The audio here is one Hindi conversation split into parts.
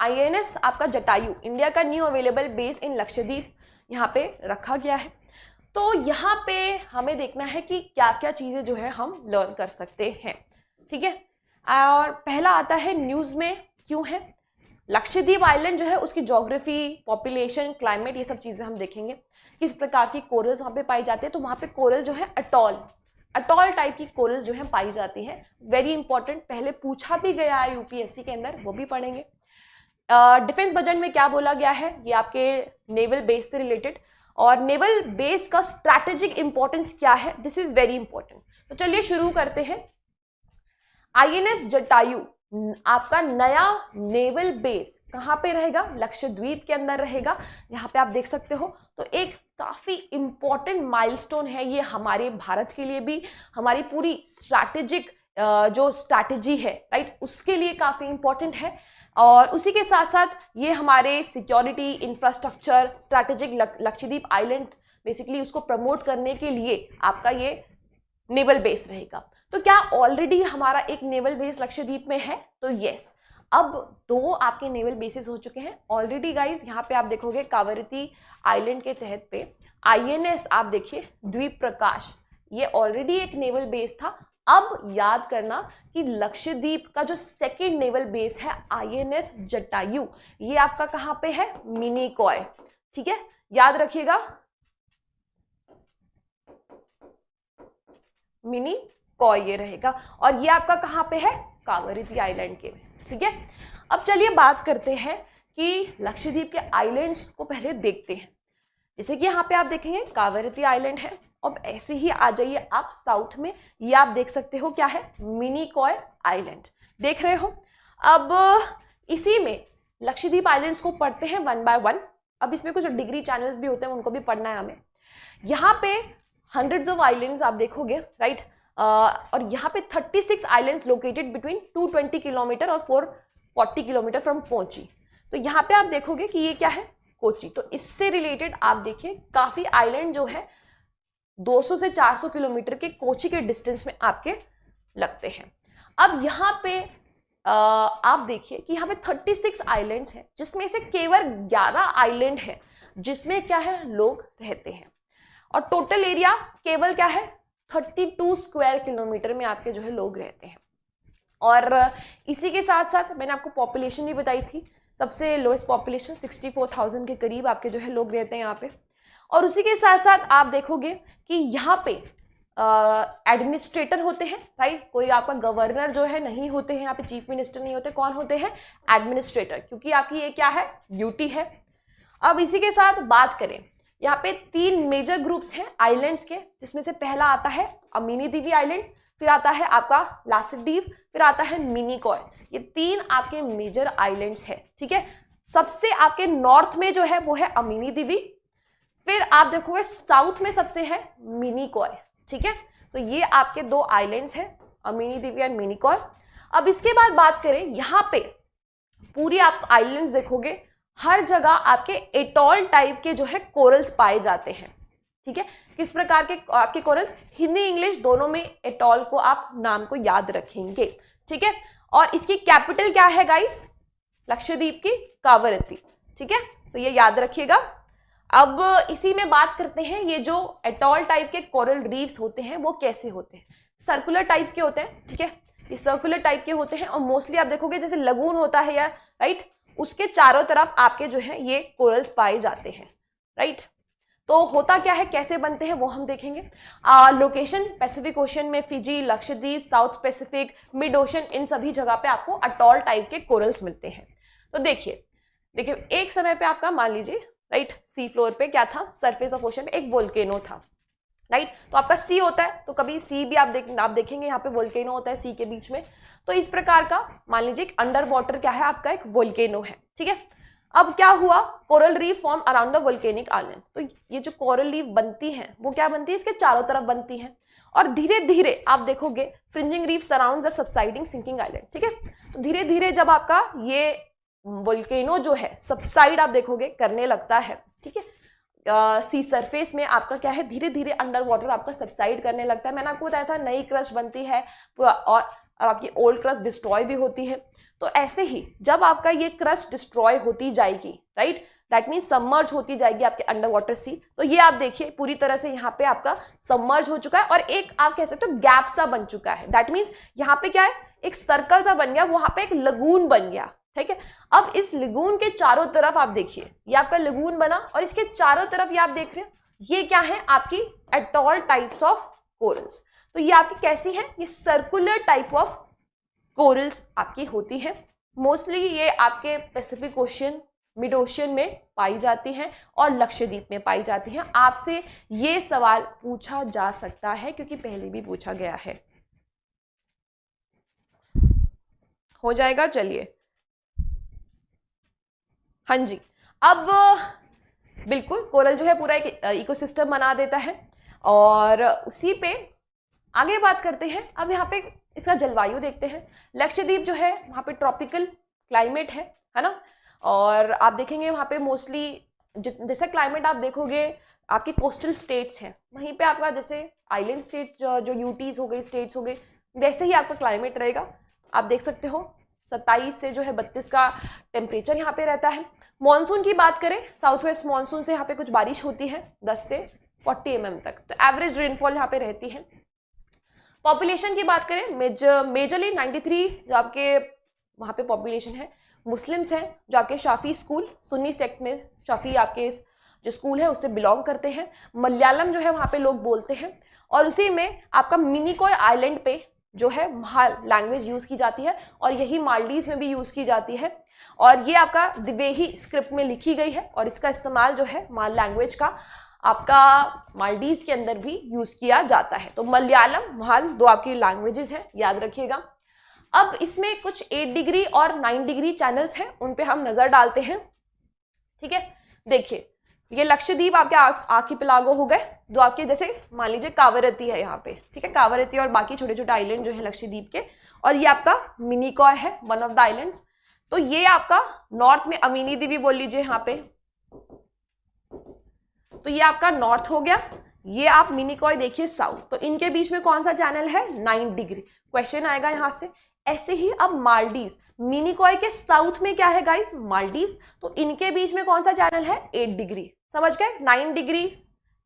INS आपका जटायु इंडिया का new available base in Lakshadweep यहाँ पे रखा गया है। तो यहाँ पे हमें देखना है कि क्या क्या चीजें जो है हम लर्न कर सकते हैं, ठीक है। और पहला आता है न्यूज में क्यों है। लक्षद्वीप आइलैंड जो है उसकी ज्योग्राफी, पॉपुलेशन, क्लाइमेट, ये सब चीजें हम देखेंगे। किस प्रकार की कोरल्स वहाँ पे पाई जाती है, तो वहाँ पे कोरल जो है अटॉल टाइप की कोरल्स जो है पाई जाती हैं। वेरी इंपॉर्टेंट, पहले पूछा भी गया है यूपीएससी के अंदर, वो भी पढ़ेंगे। डिफेंस बजट में क्या बोला गया है, ये आपके नेवल बेस से रिलेटेड, और नेवल बेस का स्ट्रैटेजिक इंपॉर्टेंस क्या है, दिस इज वेरी इंपॉर्टेंट। तो चलिए शुरू करते हैं। INS जटायु आपका नया नेवल बेस कहाँ पे रहेगा, लक्षद्वीप के अंदर रहेगा। यहाँ पे आप देख सकते हो। तो एक काफी इंपॉर्टेंट माइलस्टोन है ये हमारे भारत के लिए भी, हमारी पूरी स्ट्रैटेजिक जो स्ट्रैटेजी है, राइट, उसके लिए काफी इंपॉर्टेंट है। और उसी के साथ साथ ये हमारे security, infrastructure, strategic Lakshadweep island basically उसको प्रमोट करने के लिए आपका ये नेवल बेस रहेगा। तो क्या ऑलरेडी हमारा एक नेवल बेस लक्षद्वीप में है, तो यस, अब 2 आपके नेवल बेसिस हो चुके हैं ऑलरेडी गाइस। यहाँ पे आप देखोगे कावरती आइलैंड के तहत पे INS आप देखिए द्वीप प्रकाश, ये ऑलरेडी एक नेवल बेस था। अब याद करना कि लक्षद्वीप का जो सेकेंड नेवल बेस है INS जटायु, ये आपका कहाँ पे है, मिनिकॉय, ठीक है, याद रखिएगा, मिनिकॉय ये रहेगा। और ये आपका कहाँ पे है, कावरती आइलैंड के, ठीक है। अब चलिए बात करते हैं कि लक्षद्वीप के आइलैंड्स को पहले देखते हैं। जैसे कि यहाँ पे आप देखेंगे कावरती आइलैंड है। अब ऐसे ही आ जाइए आप साउथ में, ये आप देख सकते हो क्या है, मिनिकॉय आइलैंड, देख रहे हो। अब इसी में लक्षद्वीप आइलैंड्स को पढ़ते हैं 1 by 1। अब इसमें कुछ डिग्री चैनल्स भी होते हैं, उनको भी पढ़ना है हमें। यहाँ पे हंड्रेड्स ऑफ आइलैंड्स आप देखोगे, राइट, और यहाँ पे 36 आइलैंड्स लोकेटेड बिटवीन 220 किलोमीटर और 440 किलोमीटर फ्रॉम कोची। तो यहाँ पे आप देखोगे कि ये क्या है, कोची। तो इससे रिलेटेड आप देखिए काफी आइलैंड जो है 200 से 400 किलोमीटर के कोची के डिस्टेंस में आपके लगते हैं। अब यहाँ पे आप देखिए कि यहाँ पे 36 आइलैंड्स हैं, जिसमें से केवल 11 आइलैंड है जिसमें क्या है, लोग रहते हैं। और टोटल एरिया केवल क्या है, 32 स्क्वायर किलोमीटर में आपके जो है लोग रहते हैं। और इसी के साथ साथ मैंने आपको पॉपुलेशन भी बताई थी, सबसे लोएस्ट पॉपुलेशन 64,000 के करीब आपके जो है लोग रहते हैं यहाँ पे। और उसी के साथ साथ आप देखोगे कि यहाँ पे एडमिनिस्ट्रेटर होते हैं, राइट, कोई आपका गवर्नर जो है नहीं होते हैं यहाँ पे, चीफ मिनिस्टर नहीं होते, कौन होते हैं, एडमिनिस्ट्रेटर, क्योंकि आपकी ये क्या है, ड्यूटी है। अब इसी के साथ बात करें, यहाँ पे 3 मेजर ग्रुप्स हैं आइलैंड्स के, जिसमें से पहला आता है अमीनी दीवी आइलैंड, फिर आता है आपका लाक्षद्वीप, फिर आता है मिनिकॉय। ये 3 आपके मेजर आइलैंड्स है, ठीक है। सबसे आपके नॉर्थ में जो है वो है अमीनी दीवी, फिर आप देखोगे साउथ में सबसे है मिनिकॉय, ठीक है। तो ये आपके 2 आइलैंड्स हैं, अमीनी दीवी एंड मिनिकॉय। अब इसके बाद बात करें, यहाँ पे पूरी आप आइलैंड्स देखोगे, हर जगह आपके एटॉल टाइप के जो है कोरल्स पाए जाते हैं, ठीक है। किस प्रकार के आपके कोरल्स, हिंदी इंग्लिश दोनों में एटॉल को आप नाम को याद रखेंगे, ठीक है। और इसकी कैपिटल क्या है गाइस, लक्षद्वीप की कावरती, ठीक है, तो ये याद रखिएगा। अब इसी में बात करते हैं, ये जो एटॉल टाइप के कोरल रीफ्स होते हैं वो कैसे होते हैं, सर्कुलर टाइप्स के होते हैं, ठीक है, ये सर्कुलर टाइप के होते हैं। और मोस्टली आप देखोगे जैसे लगून होता है या, राइट, उसके चारों तरफ आपके जो है ये कोरल्स पाए जाते हैं, राइट। तो होता क्या है, कैसे बनते हैं वो हम देखेंगे। लोकेशन पैसिफिक ओशन में Fiji, Lakshadweep, South Pacific, mid ocean, इन सभी जगह पे आपको अटॉल टाइप के कोरल्स मिलते हैं। तो देखिए एक समय पे आपका मान लीजिए, राइट, सी फ्लोर पे क्या था, सरफेस ऑफ ओशन में एक वोल्केनो था, राइट। तो आपका सी होता है, तो कभी सी भी आप देखेंगे यहाँ पे वोल्केनो होता है सी के बीच में। तो इस प्रकार का मान लीजिए अंडर वाटर क्या है, आपका एक वोल्केनो है, ठीक है। अब क्या हुआ, coral reef form around the volcanic island. तो ये जो कोरल रीफ बनती है वो क्या बनती है, इसके चारों तरफ बनती है। और धीरे धीरे आप देखोगे fringing reef surround the subsiding sinking island, ठीक है। तो धीरे धीरे जब आपका ये वोल्केनो जो है सबसाइड आप देखोगे करने लगता है, ठीक है, सी सरफेस में आपका क्या है, धीरे धीरे अंडर वाटर आपका सबसाइड करने लगता है। मैंने आपको बताया था नई क्रस्ट बनती है और आपकी ओल्ड क्रस्ट डिस्ट्रॉय भी होती है। तो ऐसे ही जब आपका ये क्रस्ट डिस्ट्रॉय होती जाएगी, राइट, दैट मीन सबमर्ज होती जाएगी आपके अंडर वाटर सी, तो ये आप देखिए पूरी तरह से यहाँ पे आपका सबमर्ज हो चुका है और एक आप कह सकते हो गैप सा बन चुका है। दैट मीन्स यहाँ पे क्या है, एक सर्कल सा बन गया, वहां पे एक लगून बन गया, ठीक है। अब इस लगून के चारों तरफ आप देखिए, ये आपका लगून बना और इसके चारों तरफ ये आप देख रहे हैं, ये क्या है आपकी एटॉल टाइप्स ऑफ कोरल्स। तो ये आपकी कैसी है, ये सर्कुलर टाइप ऑफ कोरल्स आपकी होती है। मोस्टली ये आपके पैसिफिक ओशियन, मिड ओशियन में पाई जाती हैं और लक्षद्वीप में पाई जाती हैं। आपसे ये सवाल पूछा जा सकता है क्योंकि पहले भी पूछा गया है। हो जाएगा, चलिए। हाँ जी, अब बिल्कुल कोरल जो है पूरा एक इकोसिस्टम बना देता है और उसी पे आगे बात करते हैं। अब यहाँ पे इसका जलवायु देखते हैं। लक्षद्वीप जो है वहाँ पे ट्रॉपिकल क्लाइमेट है ना, और आप देखेंगे वहाँ पे मोस्टली जैसे क्लाइमेट आप देखोगे आपके कोस्टल स्टेट्स हैं, वहीं पे आपका जैसे आइलैंड स्टेट्स जो यूटीज हो गई, स्टेट्स हो गई, वैसे ही आपका क्लाइमेट रहेगा। आप देख सकते हो 27 से जो है 32 का टेम्परेचर यहाँ पे रहता है। मॉनसून की बात करें, साउथ वेस्ट मॉनसून से यहाँ पे कुछ बारिश होती है 10 से 40 mm तक, तो एवरेज रेनफॉल यहाँ पे रहती है। पॉपुलेशन की बात करें, मेजरली 93 जो आपके वहाँ पे पॉपुलेशन है, मुस्लिम्स हैं जो आपके शाफी स्कूल, सुन्नी सेक्ट में शाफी आपके जो स्कूल है उससे बिलोंग करते हैं। मलयालम जो है वहाँ पे लोग बोलते हैं और उसी में आपका मिनिकॉय आइलैंड पे जो है माल लैंग्वेज यूज़ की जाती है और यही मालदीव्स में भी यूज़ की जाती है और ये आपका दिवेही स्क्रिप्ट में लिखी गई है और इसका इस्तेमाल जो है माल लैंग्वेज का आपका मालदीव्स के अंदर भी यूज़ किया जाता है। तो मलयालम, माल दो आपकी लैंग्वेजेस हैं, याद रखिएगा। अब इसमें कुछ 8 डिग्री और 9 डिग्री चैनल्स हैं, उन पे हम नजर डालते हैं, ठीक है। देखिए ये लक्षद्वीप आपके आर्किपेलागो हो गए, जो आपके जैसे मान लीजिए कावरती है यहाँ पे, ठीक है, कावरती और बाकी छोटे छोटे आइलैंड जो है लक्षद्वीप के, और ये आपका मिनिकॉय है, वन ऑफ द आइलैंड्स। तो ये आपका नॉर्थ में अमीनी द्वीप बोल लीजिए यहाँ पे, तो ये आपका नॉर्थ हो गया। ये आप मिनिकॉय देखिए साउथ, तो इनके बीच में कौन सा चैनल है, 9 डिग्री, क्वेश्चन आएगा यहाँ से। ऐसे ही अब मालदीव्स, मिनिकॉय के साउथ में क्या है गाइस, मालदीव्स, तो इनके बीच में कौन सा चैनल है, 8 डिग्री, समझ गए, 9 डिग्री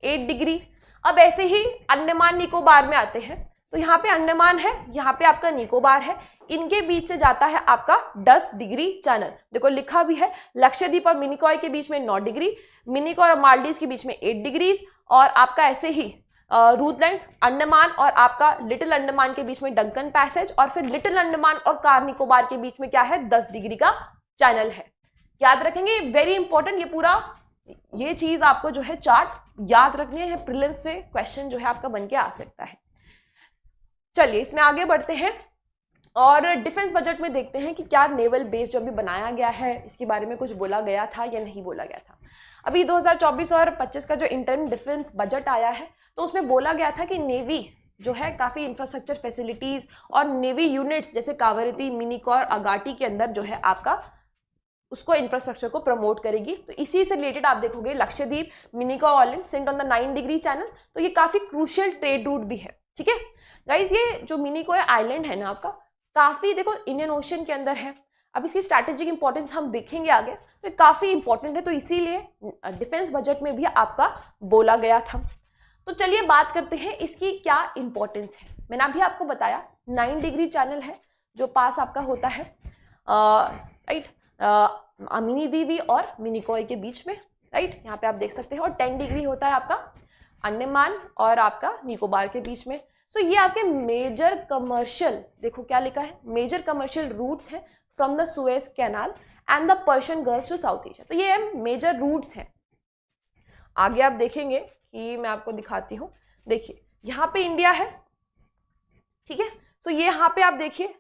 8 डिग्री। अब ऐसे ही अंडमान निकोबार में आते हैं, तो यहाँ पे अंडमान है, यहाँ पे आपका निकोबार है, इनके बीच से जाता है आपका 10 डिग्री चैनल। देखो लिखा भी है, लक्षद्वीप और मिनिकॉय के बीच में 9 डिग्री, मिनिकॉय और मालदीव्स के बीच में 8 डिग्रीज, और आपका ऐसे ही रूथलैंड, अंडमान और आपका लिटिल अंडमान के बीच में डंकन पैसेज, और फिर लिटिल अंडमान और कार निकोबार के बीच में क्या है, 10 डिग्री का चैनल है। याद रखेंगे, वेरी इंपॉर्टेंट, ये पूरा ये चीज आपको जो है चार्ट याद रखनी है, प्रीलिम्स से क्वेश्चन जो है आपका बन के आ सकता है। चलिए इसमें आगे बढ़ते हैं और डिफेंस बजट में देखते हैं कि क्या नेवल बेस जो अभी बनाया गया है इसके बारे में कुछ बोला गया था या नहीं बोला गया था। अभी 2024 और 25 का जो इंटरम डिफेंस बजट आया है तो उसमें बोला गया था कि नेवी जो है काफ़ी इंफ्रास्ट्रक्चर फैसिलिटीज़ और नेवी यूनिट्स जैसे कावरती, मिनिकॉय, अगाटी के अंदर जो है आपका उसको इंफ्रास्ट्रक्चर को प्रमोट करेगी। तो इसी से रिलेटेड आप देखोगे Lakshadweep, Minicoy island Saint on the 9 degree channel, तो ये काफ़ी क्रूशियल ट्रेड रूट भी है, ठीक है गाइज। ये जो मिनिकॉय आइलैंड है ना आपका, काफ़ी देखो इंडियन ओशन के अंदर है। अब इसकी स्ट्रैटेजिक इंपॉर्टेंस हम देखेंगे आगे, तो काफ़ी इंपॉर्टेंट है, तो इसीलिए डिफेंस बजट में भी आपका बोला गया था। तो चलिए बात करते हैं इसकी क्या इंपॉर्टेंस है। मैंने अभी आपको बताया 9 डिग्री चैनल है जो पास आपका होता है राइट अमीनी द्वीप और मिनिकॉय के बीच में, राइट, यहाँ पे आप देख सकते हैं, और 10 डिग्री होता है आपका अंडमान और आपका निकोबार के बीच में। सो ये आपके मेजर कमर्शियल, देखो क्या लिखा है, मेजर कमर्शियल रूट्स हैं from the Suez Canal and the Persian Gulf to South Asia. तो ये मेजर रूट्स हैं। आगे आप देखेंगे कि मैं आपको दिखाती हूँ, देखिए यहाँ पे इंडिया है, ठीक है। सो ये यहाँ पे आप देखिए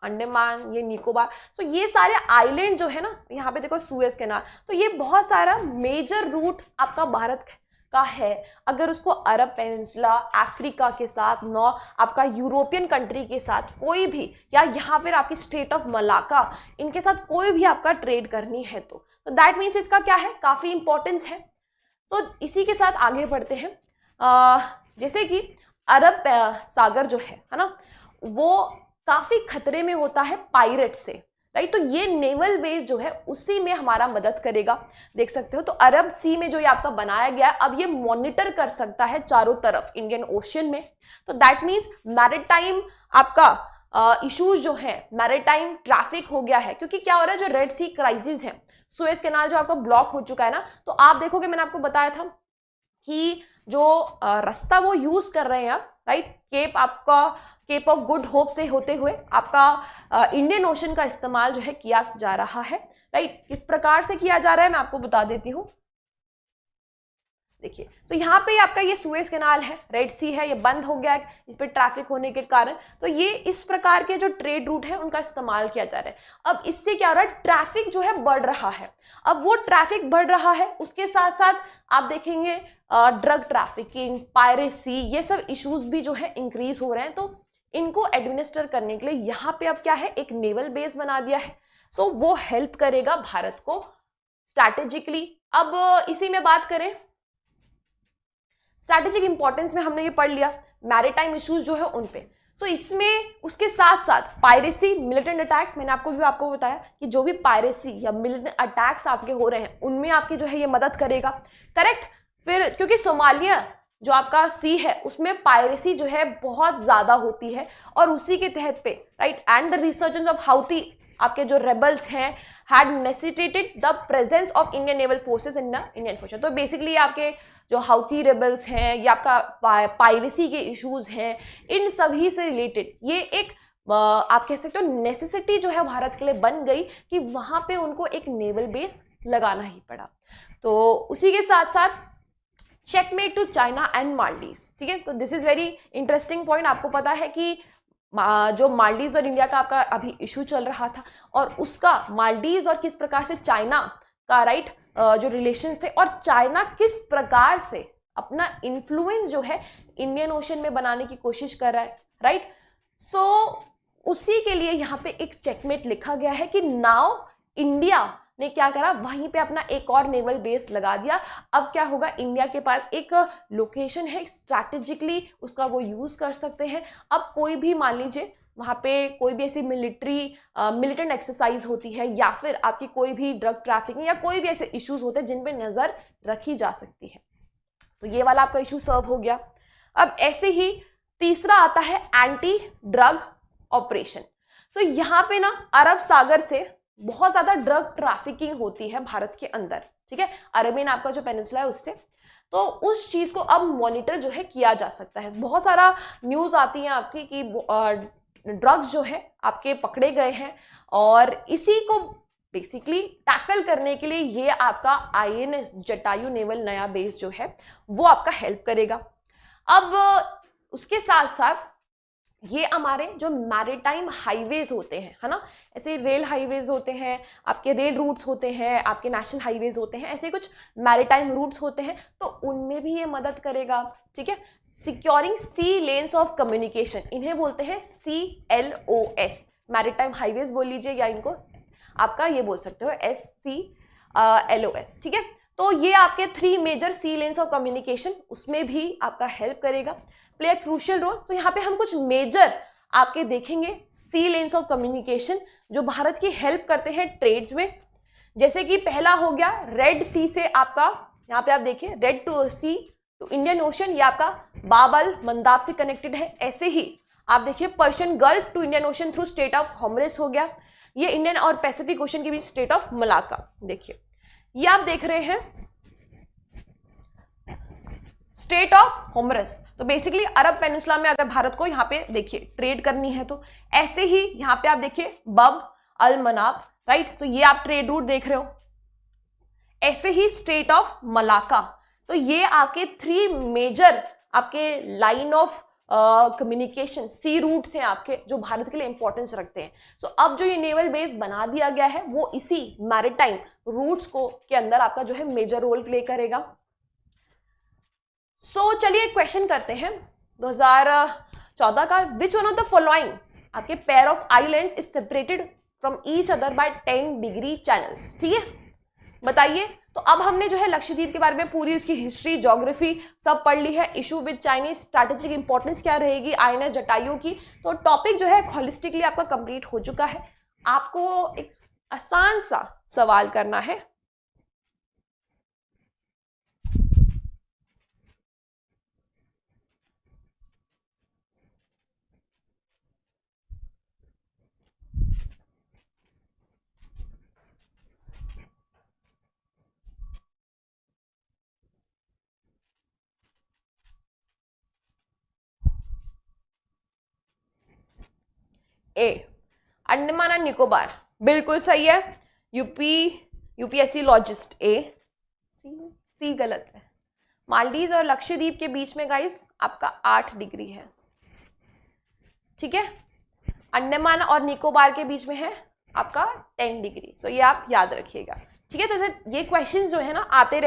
अंडमान, ये निकोबार, सो ये सारे आइलैंड जो है ना, यहाँ पे देखो सुएज कैनाल, तो ये बहुत सारा मेजर रूट आपका भारत का है। अगर उसको अरब पेनिनसुला, अफ्रीका के साथ, नौ आपका यूरोपियन कंट्री के साथ कोई भी, या यहाँ पर आपकी स्टेट ऑफ मलाका, इनके साथ कोई भी आपका ट्रेड करनी है तो दैट मीन्स इसका क्या है, काफ़ी इंपॉर्टेंस है। तो इसी के साथ आगे बढ़ते हैं। जैसे कि अरब सागर जो है ना, वो काफ़ी खतरे में होता है पायरेट से, राइट। तो ये नेवल बेस जो है उसी में हमारा मदद करेगा। देख सकते हो तो अरब सी में जो ये आपका बनाया गया है, अब ये मॉनिटर कर सकता है चारों तरफ इंडियन ओशियन में। तो दैट मीन्स मैरिटाइम आपका इश्यूज जो है, मैरिटाइम ट्रैफिक हो गया है, क्योंकि क्या हो रहा है, जो रेड सी क्राइसिस है, सुएज कैनाल जो आपका ब्लॉक हो चुका है ना, तो आप देखोगे मैंने आपको बताया था कि जो रास्ता वो यूज कर रहे हैं आप, राइट, केप आपका केप ऑफ गुड होप से होते हुए आपका इंडियन ओशन का इस्तेमाल जो है किया जा रहा है, राइट। किस प्रकार से किया जा रहा है मैं आपको बता देती हूँ। देखिए, तो यहाँ पे आपका ये सुएज कैनाल है, रेड सी है, ये बंद हो गया है इस पे ट्रैफिक होने के कारण। तो ये इस प्रकार के जो ट्रेड रूट है उनका इस्तेमाल किया जा रहा है। अब इससे क्या हो रहा है, ट्रैफिक जो है बढ़ रहा है। अब वो ट्रैफिक बढ़ रहा है, उसके साथ साथ आप देखेंगे ड्रग ट्रैफिकिंग, पायरेसी, ये सब इश्यूज भी जो है इंक्रीज हो रहे हैं। तो इनको एडमिनिस्टर करने के लिए यहाँ पे अब क्या है, एक नेवल बेस बना दिया है। सो वो हेल्प करेगा भारत को स्ट्रैटेजिकली। अब इसी में बात करें स्ट्रैटेजिक इंपॉर्टेंस में, हमने ये पढ़ लिया मैरिटाइम इश्यूज जो है उन पे। सो इसमें उसके साथ साथ पायरेसी, मिलिटेंट अटैक्स, मैंने आपको बताया कि जो भी पायरेसी या मिलिटेंट अटैक्स आपके हो रहे हैं उनमें आपकी जो है ये मदद करेगा, करेक्ट। फिर क्योंकि सोमालिया जो आपका सी है उसमें पायरेसी जो है बहुत ज्यादा होती है, और उसी के तहत पे, right, and the resurgence of Houthi आपके जो रेबल्स हैं had necessitated the presence of Indian naval forces in the Indian Ocean. तो बेसिकली आपके जो हाउती रेबल्स हैं या आपका पायरेसी के इश्यूज हैं, इन सभी से रिलेटेड ये एक आप कह सकते हो नेसेसिटी जो है भारत के लिए बन गई कि वहां पे उनको एक नेवल बेस लगाना ही पड़ा। तो उसी के साथ साथ checkmate to China and Maldives, ठीक है। तो this is very interesting point. आपको पता है कि जो मालदीव्स और इंडिया का आपका अभी इशू चल रहा था, और उसका मालदीव्स और किस प्रकार से चाइना का, राइट, जो रिलेशंस थे, और चाइना किस प्रकार से अपना इन्फ्लुएंस जो है इंडियन ओशन में बनाने की कोशिश कर रहा है, राइट। सो उसी के लिए यहाँ पे एक चेकमेट लिखा गया है कि नाउ इंडिया ने क्या करा, वहीं पे अपना एक और नेवल बेस लगा दिया। अब क्या होगा, इंडिया के पास एक लोकेशन है, स्ट्रैटेजिकली उसका वो यूज कर सकते हैं। अब कोई भी मान लीजिए वहाँ पे कोई भी ऐसी मिलिटेंट एक्सरसाइज होती है, या फिर आपकी कोई भी ड्रग ट्रैफिकिंग या कोई भी ऐसे इश्यूज होते हैं जिन पे नजर रखी जा सकती है। तो ये वाला आपका इशू सर्व हो गया। अब ऐसे ही तीसरा आता है एंटी ड्रग ऑपरेशन। सो यहाँ पे ना अरब सागर से बहुत ज्यादा ड्रग ट्रैफिकिंग होती है भारत के अंदर, ठीक है, अरेबियन आपका जो पेनिनसुला है उससे। तो उस चीज को अब मॉनिटर जो है किया जा सकता है। बहुत सारा न्यूज आती है आपकी कि ड्रग्स जो है आपके पकड़े गए हैं, और इसी को बेसिकली टैकल करने के लिए ये आपका INS जटायु नेवल नया बेस जो है वो आपका हेल्प करेगा। अब उसके साथ साथ ये हमारे जो मैरिटाइम हाईवेज होते हैं, है ना, ऐसे रेल हाईवेज होते हैं, आपके रेल रूट्स होते हैं, आपके नेशनल हाईवेज होते हैं, ऐसे कुछ मैरिटाइम रूट्स होते हैं, तो उनमें भी ये मदद करेगा, ठीक है। Securing sea lanes of communication, इन्हें बोलते हैं CLOS, मैरिटाइम हाईवेज बोल लीजिए, या इनको आपका ये बोल सकते हो SCLOS, ठीक है। तो ये आपके 3 major sea lanes of communication, उसमें भी आपका हेल्प करेगा, प्ले अ क्रूशियल रोल। तो यहाँ पे हम कुछ मेजर आपके देखेंगे सी लेन्स ऑफ कम्युनिकेशन जो भारत की हेल्प करते हैं ट्रेड्स में। जैसे कि पहला हो गया रेड सी से आपका, यहाँ पे आप देखिए Red to sea to Indian Ocean, ये आपका बाबल मंदाब से कनेक्टेड है। ऐसे ही आप देखिए Persian Gulf to Indian Ocean through strait of होमरेस हो गया, ये इंडियन और पैसिफिक ओशन के बीच स्टेट ऑफ मलाक्का। देखिए ये आप देख रहे हैं स्टेट ऑफ होमरस। तो बेसिकली अरब पेनिनसुला में अगर भारत को यहाँ पे देखिए ट्रेड करनी है, तो ऐसे ही यहाँ पे आप देखिए बब अल मनाब, राइट, तो ये आप ट्रेड रूट देख रहे हो। ऐसे ही स्टेट ऑफ मलाक्का, तो ये आपके 3 मेजर आपके line of communication sea routes हैं आपके, जो भारत के लिए इंपॉर्टेंस रखते हैं। सो अब जो ये नेवल बेस बना दिया गया है वो इसी मैरिटाइम रूट्स को के अंदर आपका जो है मेजर रोल प्ले करेगा। सो चलिए एक क्वेश्चन करते हैं 2014 का, which one of the following आपके pair of islands is separated from each other by 10 degree channels, ठीक है, बताइए। तो अब हमने जो है लक्षद्वीप के बारे में पूरी उसकी हिस्ट्री, ज्योग्राफी सब पढ़ ली है। Issue with Chinese, strategic importance क्या रहेगी INS जटायु की, तो टॉपिक जो है होलिस्टिकली आपका कंप्लीट हो चुका है। आपको एक आसान सा सवाल करना है। ए, अंडमान एंड निकोबार, बिल्कुल सही है। यूपीएससी लॉजिस्ट ए। सी गलत है। मालदीव और लक्षद्वीप के बीच में गाइस आपका 8 डिग्री है, ठीक है। अंडमान और निकोबार के बीच में है आपका 10 डिग्री। सो ये आप याद रखिएगा, ठीक है। तो ये क्वेश्चन जो है ना आते रहते